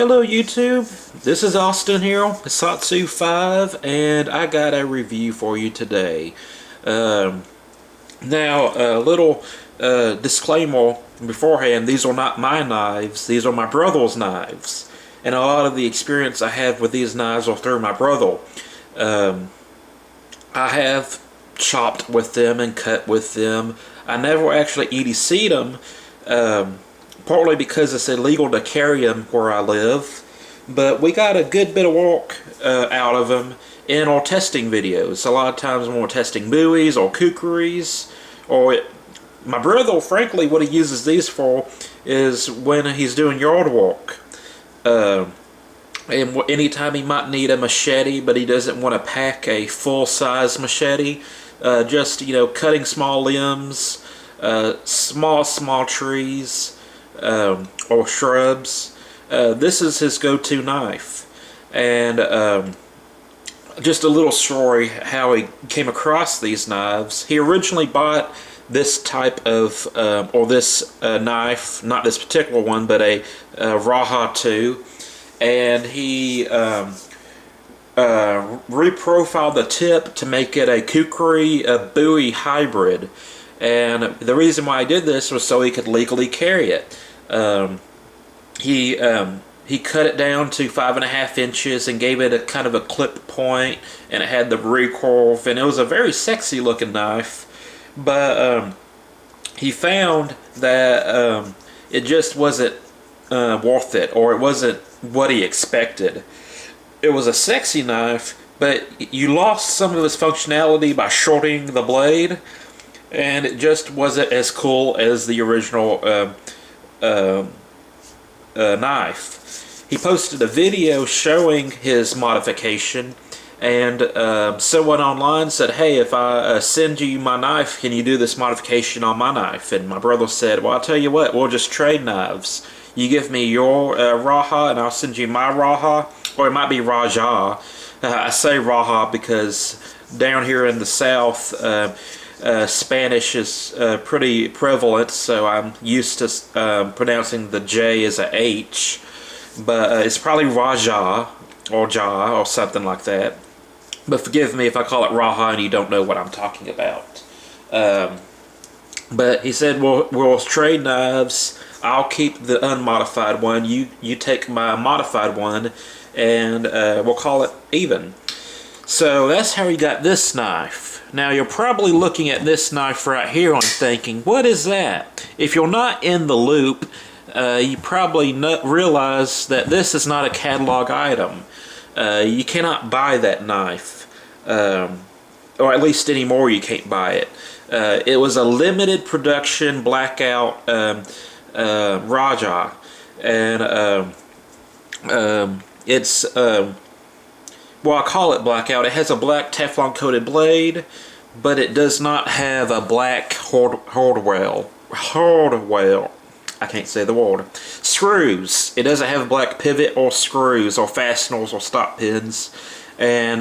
Hello YouTube, this is Austin here, Satsu 5, and I got a review for you today. Now, a little disclaimer beforehand, these are not my knives, these are my brother's knives. And a lot of the experience I have with these knives are through my brother. I have chopped with them and cut with them. I never actually EDC'd them. Partly because it's illegal to carry them where I live, but we got a good bit of work out of them in our testing videos. A lot of times when we're testing buoys or kukris, my brother, frankly, what he uses these for is when he's doing yard work. And anytime he might need a machete, but he doesn't want to pack a full-size machete, just, cutting small limbs, small trees, or shrubs. This is his go-to knife. And just a little story how he came across these knives. He originally bought this type of, or this knife, not this particular one, but a Rajah 2. And he reprofiled the tip to make it a kukri buoy hybrid. And the reason why I did this was so he could legally carry it. He cut it down to 5.5 inches and gave it a kind of a clipped point, and it had the recoil, and it was a very sexy looking knife. But he found that it just wasn't worth it, or it wasn't what he expected. It was a sexy knife, but you lost some of its functionality by shorting the blade, and it just wasn't as cool as the original knife. He posted a video showing his modification, and someone online said, hey, if I send you my knife, can you do this modification on my knife? And my brother said, well, I'll tell you what, we'll just trade knives. You give me your Rajah and I'll send you my Rajah, or it might be Rajah. I say Rajah because down here in the South, Spanish is pretty prevalent, so I'm used to pronouncing the J as a H, but it's probably Rajah or Ja or something like that. But forgive me if I call it Rajah and you don't know what I'm talking about. But he said, we'll trade knives. I'll keep the unmodified one. You take my modified one, and we'll call it even. So that's how he got this knife. Now you're probably looking at this knife right here and thinking, what is that? If you're not in the loop, you probably realize that this is not a catalog item. You cannot buy that knife, or at least anymore you can't buy it. It was a limited production blackout Rajah, and it's well, I call it blackout. It has a black Teflon coated blade, but it does not have a black hardware. I can't say the word. Screws. It doesn't have a black pivot or screws or fasteners or stop pins. And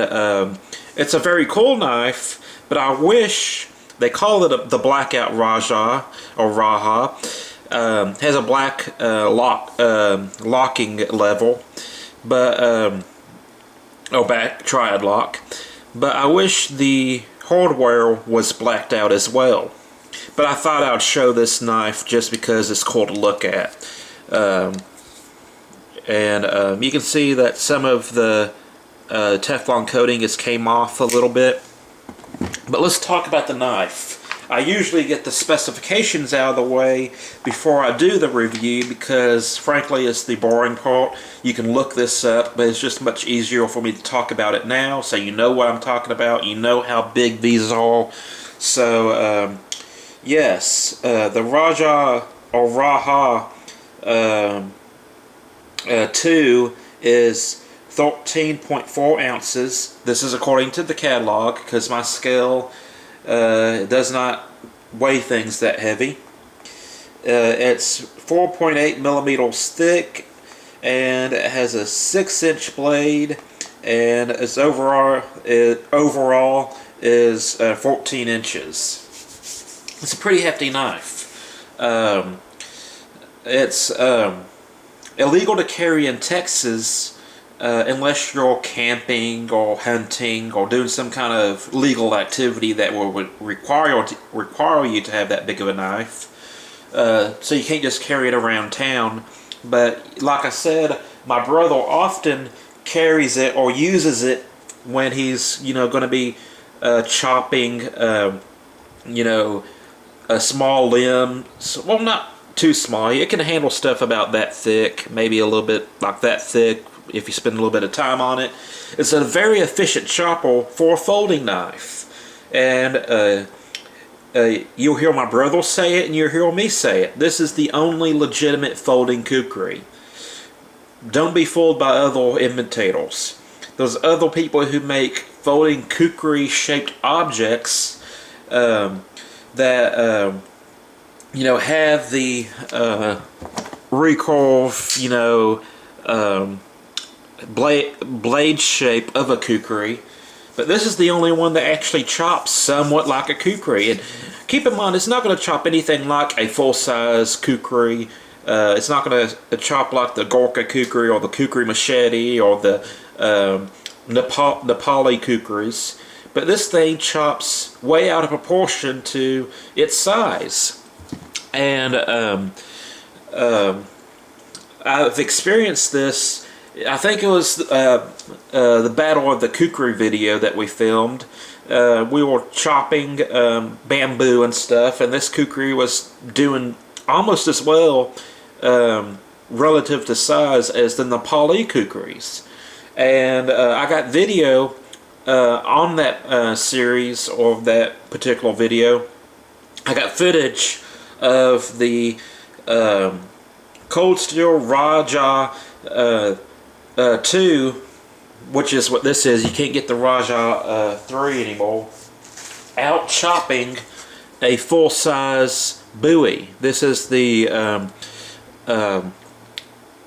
it's a very cool knife, but I wish they call it the blackout Rajah or Rajah. Has a black locking level, but back triad lock, but I wish the hardware was blacked out as well. But I thought I would show this knife just because it's cool to look at. You can see that some of the Teflon coating has came off a little bit. But let's talk about the knife. I usually get the specifications out of the way before I do the review because, frankly, it's the boring part. You can look this up, but it's just much easier for me to talk about it now, so you know what I'm talking about. You know how big these are. So, yes, the Rajah or Rajah 2 is 13.4 ounces. This is according to the catalog because my scale does not weigh things that heavy. It's 4.8 millimeters thick, and it has a 6-inch blade, and its overall is 14 inches. It's a pretty hefty knife. It's illegal to carry in Texas unless you're camping or hunting or doing some kind of legal activity that would require you to have that big of a knife. So you can't just carry it around town. But like I said, my brother often carries it or uses it when he's, going to be chopping, a small limb. Well, not too small. It can handle stuff about that thick, maybe a little bit like that thick if you spend a little bit of time on it. It's a very efficient chopper for a folding knife. And you'll hear my brother say it and you'll hear me say it. This is the only legitimate folding kukri. Don't be fooled by other imitators. There's other people who make folding kukri shaped objects that have the recurve, blade shape of a kukri. But this is the only one that actually chops somewhat like a kukri. And keep in mind, it's not going to chop anything like a full-size kukri. It's not going to chop like the Gorka kukri or the kukri machete or the Nepali kukris. But this thing chops way out of proportion to its size. And I've experienced this. I think it was the Battle of the Kukri video that we filmed. We were chopping bamboo and stuff, and this kukri was doing almost as well relative to size as the Nepali kukris. And I got video on that series, or that particular video. I got footage of the Cold Steel Rajah 2, which is what this is. You can't get the Rajah 3 anymore. Out chopping a full-size buoy. This is the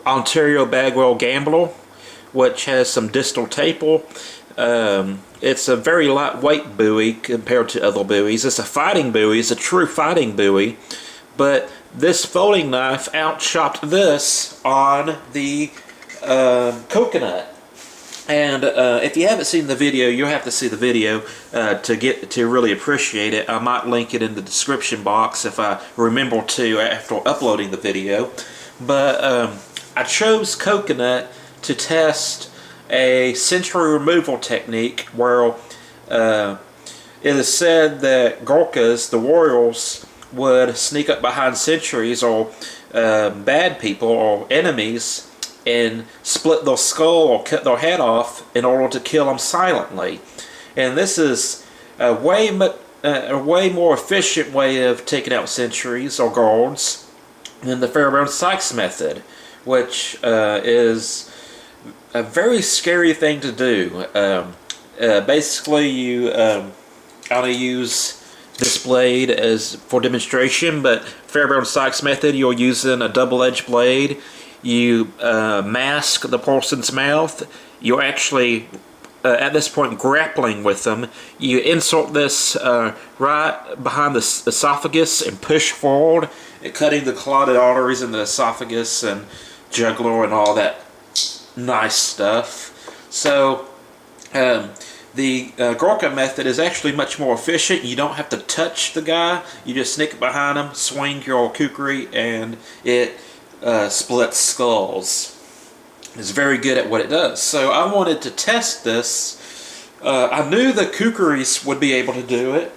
Ontario Bagwell Gambler, which has some distal taper. It's a very lightweight buoy compared to other buoys. It's a fighting buoy. It's a true fighting buoy. But this folding knife out-chopped this on the coconut. And if you haven't seen the video, you'll have to see the video to really appreciate it. I might link it in the description box if I remember to after uploading the video. But I chose coconut to test a century removal technique where it is said that Gorkhas, the warriors, would sneak up behind sentries or bad people or enemies and split their skull or cut their head off in order to kill them silently. And this is a way more efficient way of taking out sentries or guards than the Fairbairn Sykes method, which is a very scary thing to do. Basically, you only use this blade as for demonstration, but Fairbairn Sykes method, you're using a double-edged blade. You mask the person's mouth. You're actually at this point grappling with them. You insert this right behind the esophagus and push forward, cutting the carotid arteries in the esophagus and jugular and all that nice stuff. So the Gorka method is actually much more efficient. You don't have to touch the guy. You just sneak behind him, swing your kukri, and it splits skulls. It's very good at what it does. So I wanted to test this. I knew the kukris would be able to do it,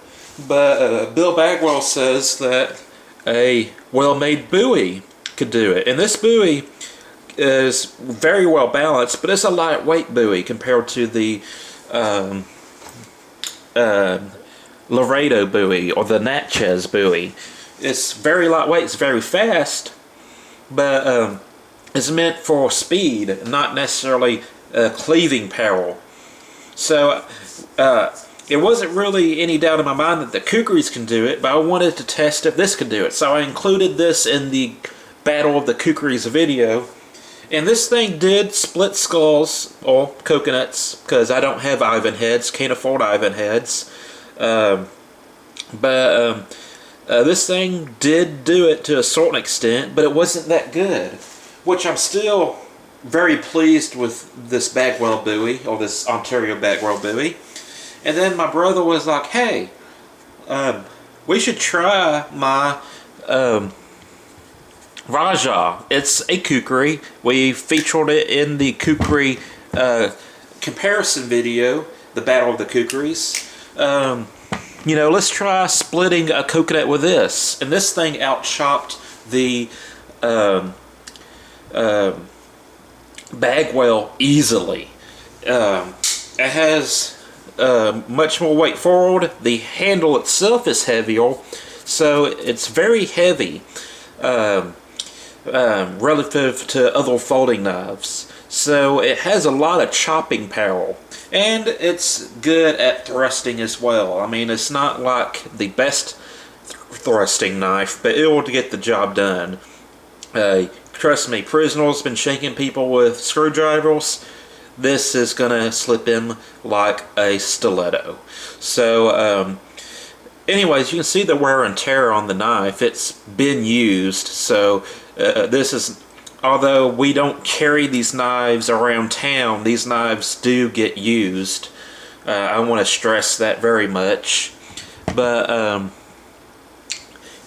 but Bill Bagwell says that a well-made buoy could do it. And this buoy is very well balanced, but it's a lightweight buoy compared to the Laredo buoy or the Natchez buoy. It's very lightweight, it's very fast, but it's meant for speed, not necessarily cleaving power. So it wasn't really any doubt in my mind that the kukris can do it, but I wanted to test if this could do it. So I included this in the Battle of the Kukris video. And this thing did split skulls, or coconuts, because I don't have Ivan heads, can't afford Ivan heads. This thing did do it to a certain extent, but it wasn't that good. which I'm still very pleased with this Bagwell buoy, or this Ontario Bagwell buoy. And then my brother was like, hey, we should try my Rajah. It's a kukri. We featured it in the kukri comparison video, the Battle of the Kukris. You know, let's try splitting a coconut with this. And this thing out-chopped the Bagwell easily. It has much more weight forward. The handle itself is heavier, so it's very heavy relative to other folding knives. So it has a lot of chopping power, and it's good at thrusting as well. I mean, it's not like the best thrusting knife, but it will get the job done. Trust me, Prisoner's been shanking people with screwdrivers. This is gonna slip in like a stiletto. So, anyways, you can see the wear and tear on the knife. It's been used, so this is, although we don't carry these knives around town, these knives do get used. I want to stress that very much. But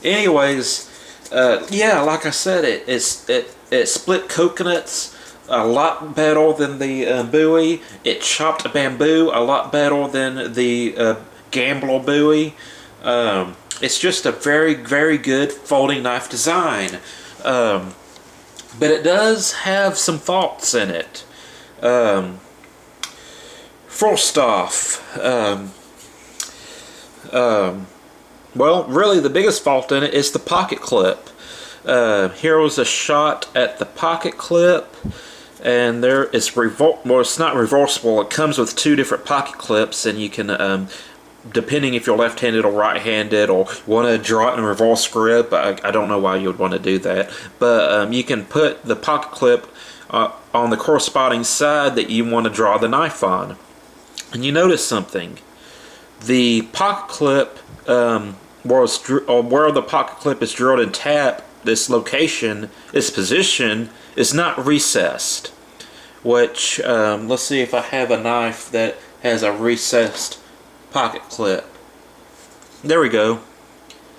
anyways, yeah, like I said, it split coconuts a lot better than the buoy. It chopped bamboo a lot better than the Gambler buoy. It's just a very, very good folding knife design. But it does have some faults in it. First off, well, really the biggest fault in it is the pocket clip. Here was a shot at the pocket clip, and there is well, it's not reversible. It comes with two different pocket clips, and you can, depending if you're left-handed or right-handed, or want to draw it in reverse grip, I don't know why you would want to do that, but you can put the pocket clip on the corresponding side that you want to draw the knife on. And you notice something. The pocket clip, where the pocket clip is drilled and tapped, this location, its position, is not recessed. Which, let's see if I have a knife that has a recessed pocket clip. There we go.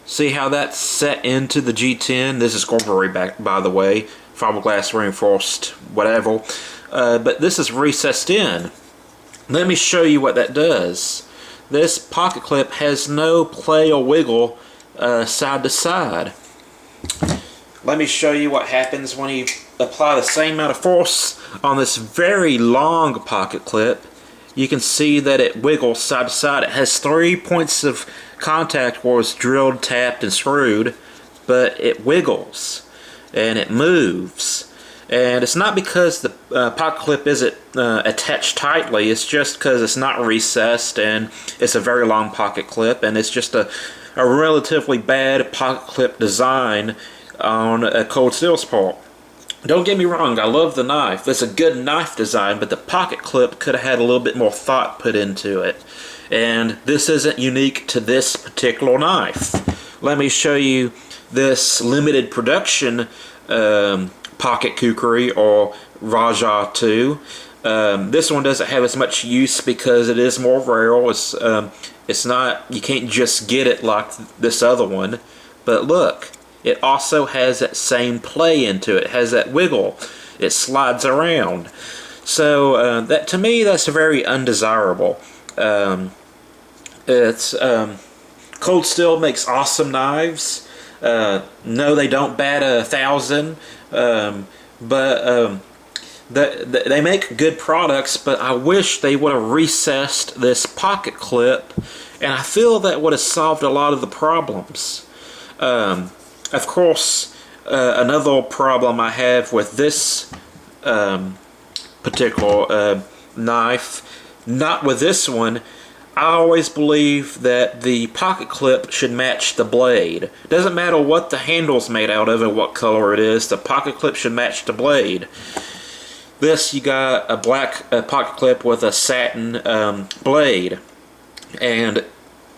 See how that's set into the G10? This is corduroy back, by the way, fiberglass reinforced, whatever. But this is recessed in. Let me show you what that does. This pocket clip has no play or wiggle side to side. Let me show you what happens when you apply the same amount of force on this very long pocket clip. You can see that it wiggles side to side. It has 3 points of contact where it's drilled, tapped, and screwed, but it wiggles and it moves. And it's not because the pocket clip isn't attached tightly, it's just because it's not recessed, and it's a very long pocket clip, and it's just a relatively bad pocket clip design on a Cold Steel's part. Don't get me wrong, I love the knife. It's a good knife design, but the pocket clip could have had a little bit more thought put into it. And this isn't unique to this particular knife. Let me show you this limited production pocket kukri, or Rajah 2. This one doesn't have as much use because it is more rare. It's not, you can't just get it like this other one. But look, it also has that same play into it. It has that wiggle. It slides around. So that, to me, that's very undesirable. Cold Steel makes awesome knives. No, they don't bat 1,000. But they make good products, but I wish they would have recessed this pocket clip, and I feel that would have solved a lot of the problems. Of course, another problem I have with this particular knife, not with this one, I always believe that the pocket clip should match the blade. Doesn't matter what the handle's made out of and what color it is, the pocket clip should match the blade. This, you got a black pocket clip with a satin blade, and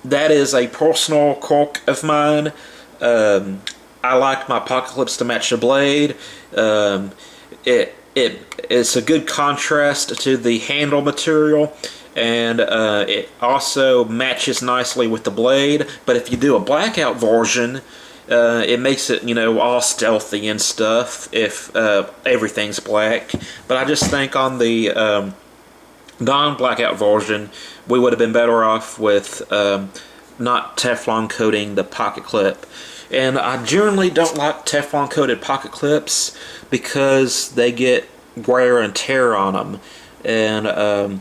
that is a personal quirk of mine. I like my pocket clips to match the blade. it's a good contrast to the handle material, and it also matches nicely with the blade. But if you do a blackout version, it makes it, you know, all stealthy and stuff if everything's black. But I just think on the non-blackout version, we would have been better off with not Teflon coating the pocket clip. And I generally don't like Teflon coated pocket clips because they get wear and tear on them, and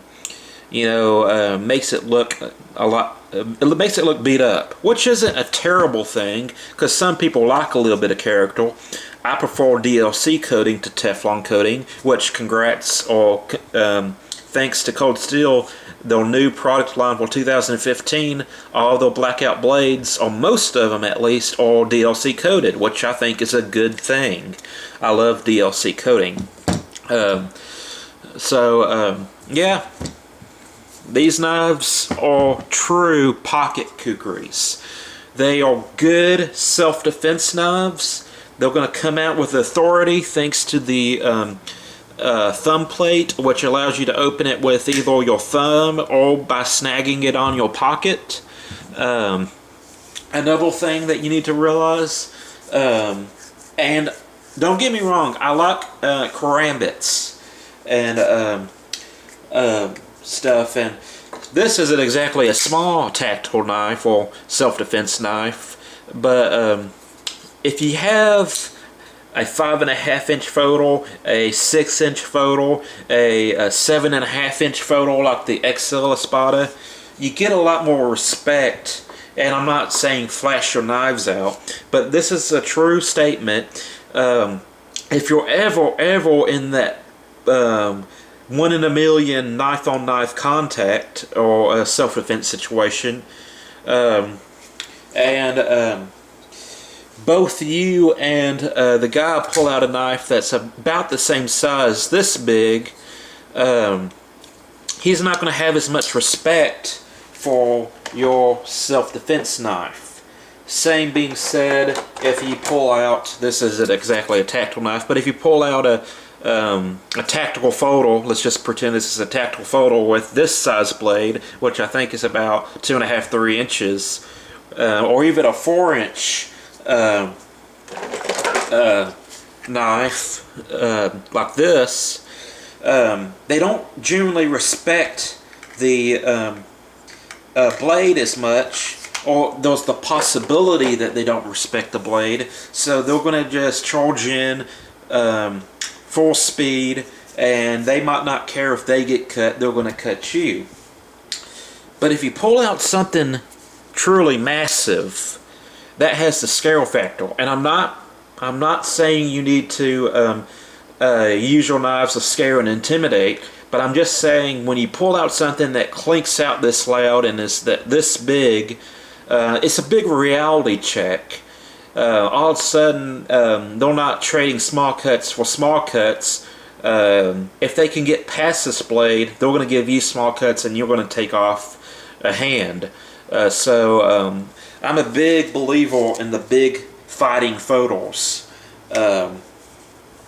you know, makes it look a lot. It makes it look beat up, which isn't a terrible thing because some people like a little bit of character. I prefer DLC coating to Teflon coating, which congrats, or thanks to Cold Steel, their new product line for 2015, all the blackout blades, or most of them at least, are DLC coated, which I think is a good thing. I love DLC coating. Yeah, these knives are true pocket kukris. They are good self-defense knives. They're going to come out with authority thanks to the thumb plate, which allows you to open it with either your thumb or by snagging it on your pocket. Another thing that you need to realize, and don't get me wrong, I like karambits and stuff, and this isn't exactly a small tactical knife or self-defense knife, but if you have a 5.5-inch photo, a 6-inch photo, a 7.5-inch photo like the XL Espada, you get a lot more respect. And I'm not saying flash your knives out, but this is a true statement. If you're ever in that 1 in a million knife-on-knife contact or a self-defense situation, both you and the guy pull out a knife that's about the same size, this big, he's not going to have as much respect for your self-defense knife. Same being said, if you pull out, this isn't exactly a tactical knife, but if you pull out a tactical photo, let's just pretend this is a tactical photo with this size blade, which I think is about 2.5, 3 inches, or even a 4-inch knife like this, they don't generally respect the blade as much, or there's the possibility that they don't respect the blade, so they're going to just charge in full speed, and they might not care if they get cut, they're going to cut you. But if you pull out something truly massive, that has the scale factor. And I'm not saying you need to use your knives to scare and intimidate, but I'm just saying when you pull out something that clinks out this loud and is this big, it's a big reality check. All of a sudden, they're not trading small cuts for small cuts. If they can get past this blade, they're going to give you small cuts and you're going to take off a hand. So I'm a big believer in the big fighting photos.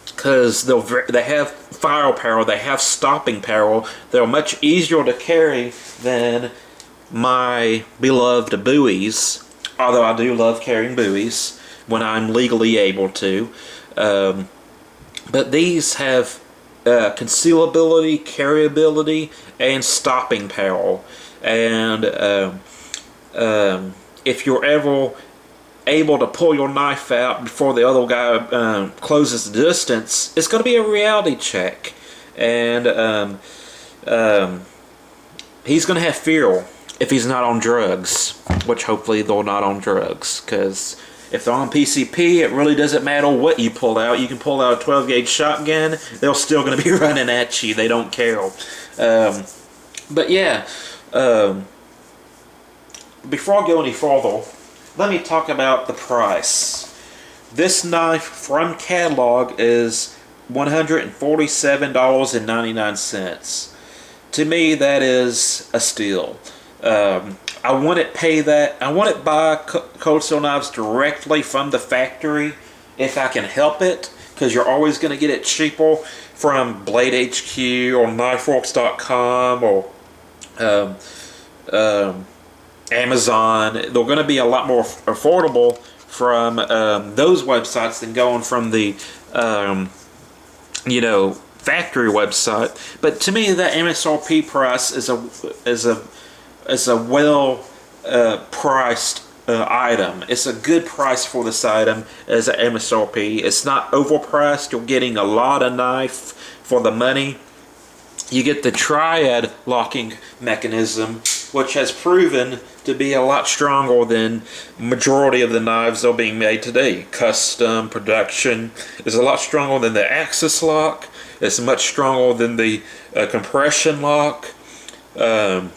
Because they have firepower, they have stopping power, they're much easier to carry than my beloved buoys, although I do love carrying buoys when I'm legally able to. But these have concealability, carryability, and stopping power. And if you're ever able to pull your knife out before the other guy closes the distance, it's going to be a reality check, and he's going to have fear if he's not on drugs, which hopefully they're not on drugs, because if they're on PCP, it really doesn't matter what you pull out. You can pull out a 12-gauge shotgun, they're still going to be running at you. They don't care. But yeah, before I go any further, let me talk about the price. This knife from catalog is $147.99. To me, that is a steal. I wouldn't pay that. I wouldn't buy Cold Steel knives directly from the factory if I can help it, because you're always going to get it cheaper from Blade HQ or KnifeWorks.com or Amazon. They're going to be a lot more affordable from those websites than going from the factory website. But to me, that MSRP price is a well priced item. It's a good price for this item as an MSRP. It's not overpriced. You're getting a lot of knife for the money. You get the triad locking mechanism, which has proven to be a lot stronger than majority of the knives that are being made today. Custom production is a lot stronger than the axis lock. It's much stronger than the compression lock. I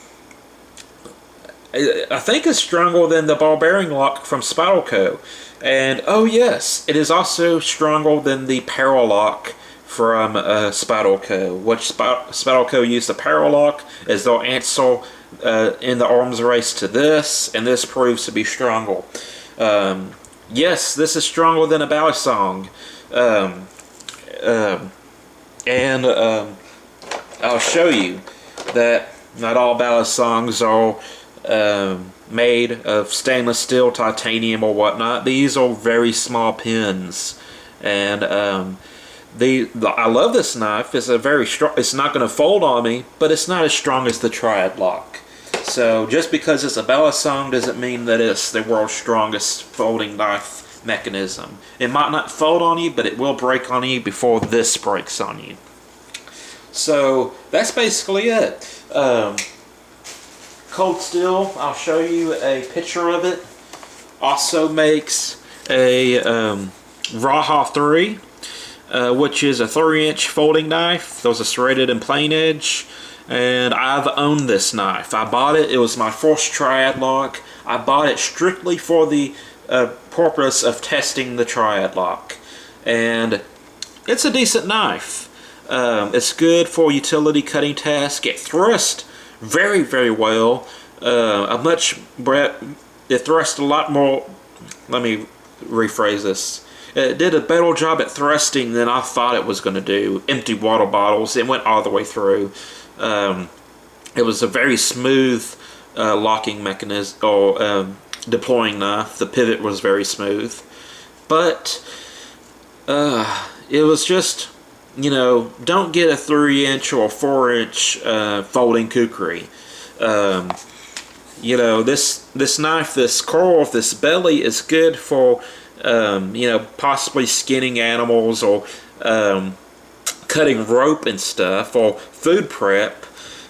think it's stronger than the ball bearing lock from Spyderco. And oh yes, it is also stronger than the Paralock from Spyderco, which Spyderco used the Paralock as their answer in the arms race to this, and this proves to be stronger. Yes, this is stronger than a Balisong. I'll show you that not all Balisongs are made of stainless steel, titanium, or whatnot. These are very small pins, and I love this knife. It's a very strong. It's not going to fold on me, but it's not as strong as the Triad lock. So just because it's a Balisong doesn't mean that it's the world's strongest folding knife mechanism. It might not fold on you, but it will break on you before this breaks on you. So that's basically it. Cold Steel, I'll show you a picture of it. Also makes a Rajah 3, which is a 3-inch folding knife. Those are serrated and plain edge. And I've owned this knife. I bought it. It was my first Triad lock. I bought it strictly for the purpose of testing the Triad lock. And it's a decent knife. It's good for utility cutting tasks. It thrusts very, very well. It thrust a lot more. Let me rephrase this. It did a better job at thrusting than I thought it was going to do. Empty water bottles. It went all the way through. It was a very smooth locking mechanism or deploying knife. The pivot was very smooth, but it was just, don't get a 3-inch or 4-inch folding kukri. This knife, this curve, this belly is good for possibly skinning animals or cutting rope and stuff or food prep,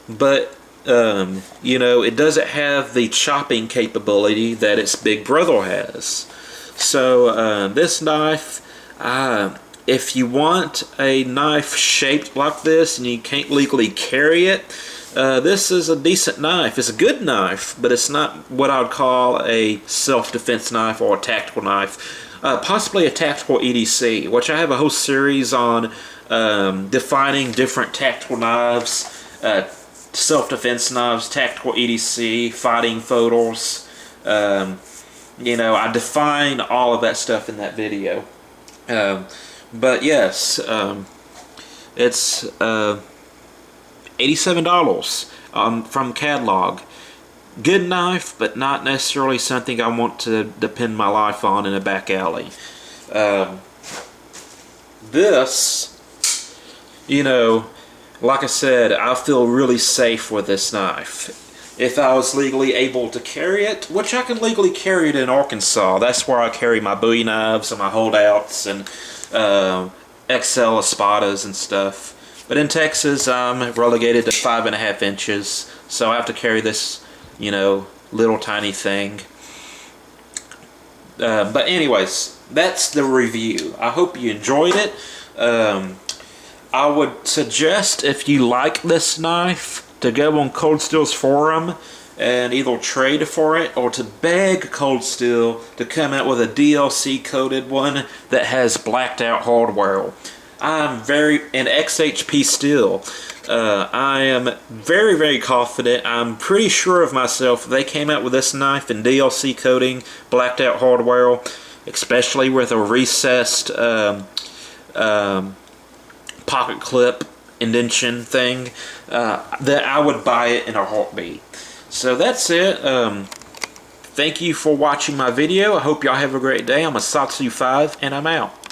but it doesn't have the chopping capability that its big brother has. So this knife, if you want a knife shaped like this and you can't legally carry it, this is a decent knife. It's a good knife, but it's not what I would call a self-defense knife or a tactical knife. Possibly a tactical EDC, which I have a whole series on defining different tactical knives, self-defense knives, tactical EDC, fighting photos. I define all of that stuff in that video. But yes, it's $87 from catalog. Good knife, but not necessarily something I want to depend my life on in a back alley. This, like I said, I feel really safe with this knife. If I was legally able to carry it, which I can legally carry it in Arkansas. That's where I carry my Bowie knives and my holdouts and XL espadas and stuff. But in Texas, I'm relegated to 5.5 inches, so I have to carry this, little tiny thing. But anyways, that's the review. I hope you enjoyed it. I would suggest, if you like this knife, to go on Cold Steel's forum and either trade for it or to beg Cold Steel to come out with a DLC coated one that has blacked out hardware. I'm in XHP steel. I am very, very confident. I'm pretty sure of myself. If they came out with this knife in DLC coating, blacked out hardware, especially with a recessed pocket clip indention thing, that I would buy it in a heartbeat. So that's it. Thank you for watching my video. I hope y'all have a great day. I'm a Satsu 5 and I'm out.